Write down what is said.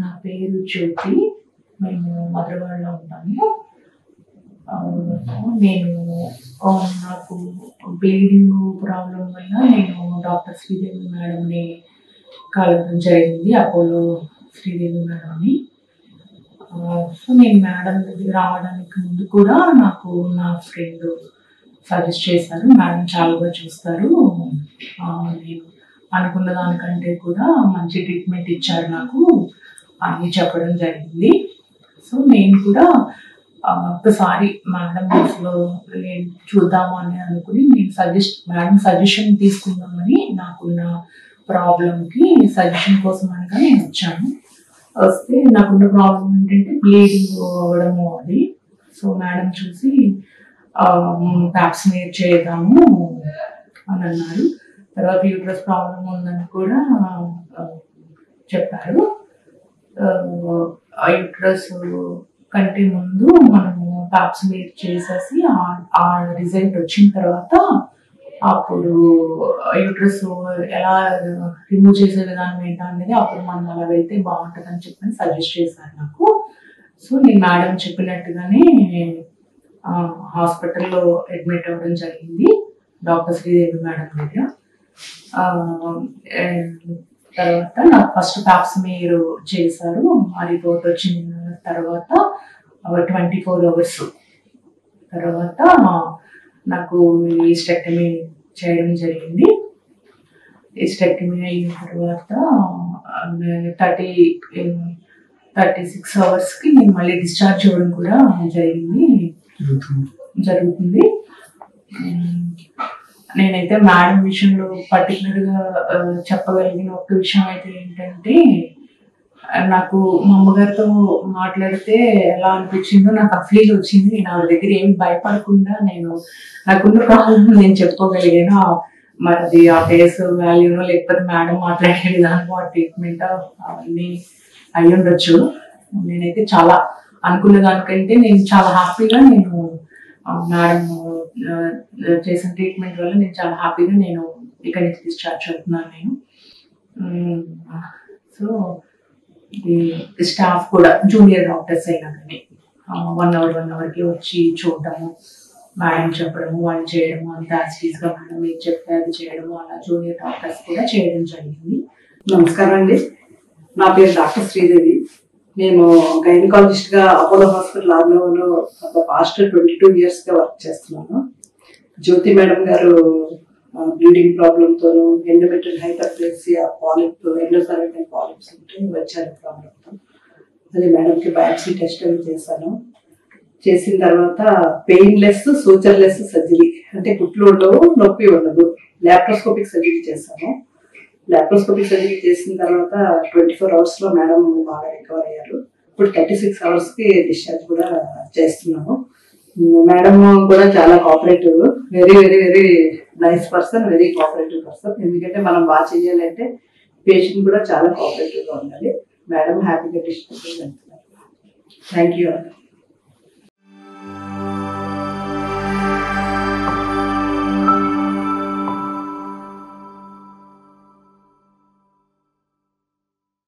నా పేరు జ్యోతి. మేము మధురవాడలో ఉంటాము. నేను నాకు బ్లీడింగ్ ప్రాబ్లం వల్ల నేను డాక్టర్ శ్రీదేవి మేడంని కలవడం జరిగింది, అపోలో శ్రీదేవి మేడంని. సో నేను మేడం దగ్గర రావడానికి ముందు కూడా నాకు నా ఫ్రెండ్ సజెస్ట్ చేశారు. మేడం చాలా బాగా చూస్తారు, నేను అనుకున్న దానికంటే కూడా మంచి ట్రీట్మెంట్ ఇచ్చారు నాకు అని చెప్పడం జరిగింది. సో నేను కూడా ఒకసారి మేడం అసలు చూద్దాము అని అనుకుని నేను మేడం సజెషన్ తీసుకుందామని, నాకున్న ప్రాబ్లంకి సజెషన్ కోసం అనగా నేను వచ్చాను. వస్తే నాకున్న ప్రాబ్లం ఏంటంటే బ్లీడింగ్ అవ్వడము అది. సో మేడం చూసి ప్యాప్స్మేర్ చేద్దాము అని అన్నారు. తర్వాత యూట్రస్ ప్రాబ్లం ఉందని కూడా చెప్పారు. యూట్రస్ కంటే ముందు మనము ప్యాప్స్మేర్ చేసేసి ఆ రిజల్ట్ వచ్చిన తర్వాత అప్పుడు యూట్రస్ ఎలా రిమూవ్ చేసే విధానం ఏంటో అనేది అప్పుడు మనం అలా వెళ్తే బాగుంటుంది అని చెప్పని సజెస్ట్ చేశారు నాకు. సో నేను మేడం చెప్పినట్టుగానే హాస్పిటల్లో అడ్మిట్ అవ్వడం జరిగింది డాక్టర్ శ్రీదేవి మేడం దగ్గర. తర్వాత నాకు ఫస్ట్ ప్యాప్స్మేర్ చేశారు. ఆ రిపోర్ట్ వచ్చిన తర్వాత 24 hours తర్వాత నాకు ఈస్టెక్టమీ చేయడం జరిగింది. ఈస్టెక్టమీ అయిన తర్వాత 36 hours నేను మళ్ళీ డిశ్చార్జ్ అవ్వడం కూడా జరుగుతుంది. నేనైతే మేడం విషయంలో పర్టికులర్గా చెప్పగలిగిన ఒక విషయం అయితే ఏంటంటే, నాకు మా అమ్మగారితో మాట్లాడితే ఎలా అనిపించిందో నాకు ఆ ఫీల్ వచ్చింది. నేను ఆవిడ దగ్గర ఏమి భయపడకుండా నాకున్న ప్రాబ్లం నేను చెప్పుకోగలిగాను. మరి ఆ ఫేస్ వాల్యూనో లేకపోతే మేడం మాట్లాడే విధానం, ఆ ట్రీట్మెంట్ అవన్నీ అయి ఉండొచ్చు. నేనైతే చాలా అనుకున్న దానికంటే నేను చాలా హ్యాపీగా మేడం చేసిన ట్రీట్మెంట్ వల్ల నేను చాలా హ్యాపీగా ఇక్కడి నుంచి డిశ్చార్జ్ అవుతున్నాను నేను. సో స్టాఫ్ కూడా జూనియర్ డాక్టర్స్ అయినా కానీ 1 hourకి వచ్చి చూడటము, మేడం చెప్పడము, వాళ్ళు చేయడము, అంత యాక్టివ్గా మేడం ఏం చెప్తే అది చేయడము, అలా జూనియర్ డాక్టర్స్ కూడా చేయడం జరిగింది. నమస్కారం అండి, నా పేరు డాక్టర్ శ్రీదేవి. నేను గైనకాలజిస్ట్గా అపోలో హాస్పిటల్ ఆర్నోలో పాస్ట్ 22 yearsగా వర్క్ చేస్తున్నాను. జ్యోతి మేడం గారు బ్లీడింగ్ ప్రాబ్లంతోనూ endometrial hyperplasia polyp endocervical polyps ఉంటే వచ్చారు ప్రాబ్లంతో. అది మేడంకి బయాప్సీ టెస్ట్ అవి చేశాను. చేసిన తర్వాత పెయిన్లెస్ సూచర్లెస్ సర్జరీ, అంటే కుట్లు ఉండవు, నొప్పి ఉండదు. ల్యాప్రోస్కోపిక్ సర్జరీ చేశాను. ల్యాప్రోస్కోపిక్ సర్జరీ చేసిన తర్వాత 24 hours మేడం బాగా రికవర్ అయ్యారు. ఇప్పుడు 36 hours డిశ్చార్జ్ కూడా చేస్తున్నాము. మేడం కూడా చాలా cooperative, very very very nice person, very cooperative person. ఎందుకంటే మనం బాగా చేయాలంటే పేషెంట్ కూడా చాలా కోఆపరేటివ్గా ఉండాలి. మేడం హ్యాపీగా డిశ్చార్జ్ చేస్తున్నారు. Thank you.